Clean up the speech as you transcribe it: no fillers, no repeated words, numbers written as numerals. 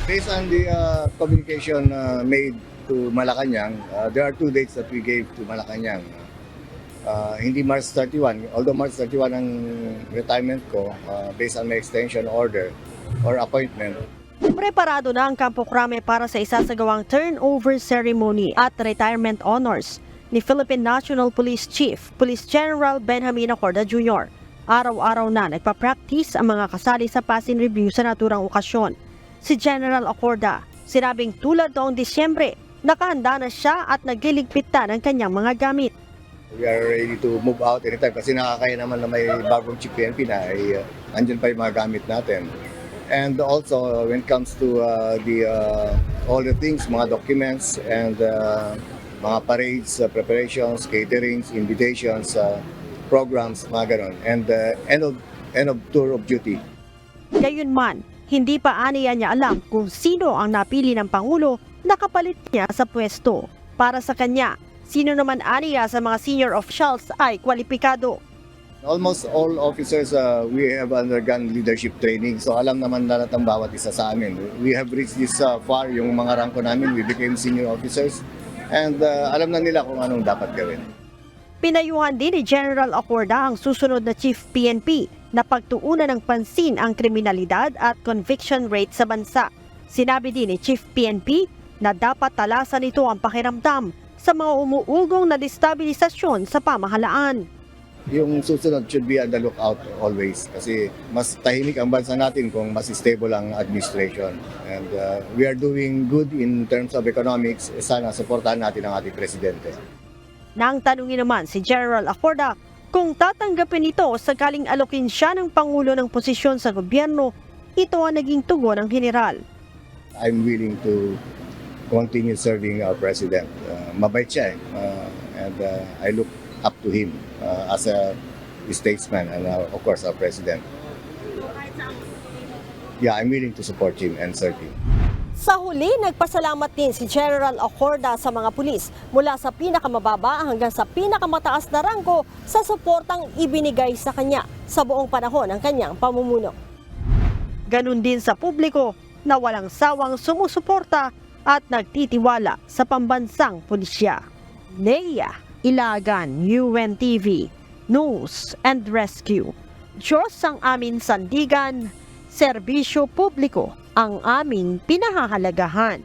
Based on the communication made to Malacanang, there are 2 dates that we gave to Malacanang. Hindi March 31, although March 31 ang retirement ko based on my extension order or appointment. Preparado na ang Campo Crame para sa isasagawang turnover ceremony at retirement honors ni Philippine National Police Chief, Police General Benjamin Acorda Jr. Araw-araw na nagpa-practice ang mga kasali sa passing review sa naturang okasyon. Si General Acorda, sinabing tulad noong Disyembre, nakahanda na siya at nagliligpit na ng kanyang mga gamit. We are ready to move out anytime kasi nakakaya naman na may bagong chief PNP na andyan pa yung mga gamit natin. And also when it comes to all the things, mga documents and mga parades, preparations, caterings, invitations, programs, mga ganon. And end of tour of duty. Gayunman, hindi pa aniya niya alam kung sino ang napili ng Pangulo na kapalit niya sa pwesto. Para sa kanya, sino naman aniya sa mga senior officials ay kwalipikado. Almost all officers, we have undergone leadership training. So alam naman na ang bawat isa sa amin. We have reached this far, yung mga rangko namin, we became senior officers. And alam na nila kung anong dapat gawin. Pinayuhan din ni General Acorda ang susunod na Chief PNP na pagtuunan ng pansin ang kriminalidad at conviction rate sa bansa. Sinabi din ni Chief PNP na dapat talasan nito ang pakiramdam sa mga umuugong na destabilisasyon sa pamahalaan. Yung susunod should be on the lookout always kasi mas tahimik ang bansa natin kung mas stable ang administration. And we are doing good in terms of economics. Sana supportahan natin ang ating presidente. Nang tanungin naman si General Acorda kung tatanggapin ito sakaling alokin siya ng Pangulo ng posisyon sa gobyerno, ito ang naging tugon ng general. I'm willing to continue serving our president. Mabait siya and I look up to him as a statesman and of course our president. Yeah, I'm willing to support him and serve him. Sa huli, nagpasalamat din si General Acorda sa mga pulis mula sa pinakamababa hanggang sa pinakamataas na ranggo sa suportang ibinigay sa kanya sa buong panahon ng kanyang pamumuno. Ganun din sa publiko na walang sawang sumusuporta at nagtitiwala sa pambansang pulisya. Nea Ilagan, UNTV, News and Rescue. Diyos ang aming sandigan, serbisyo publiko ang aming pinahahalagahan.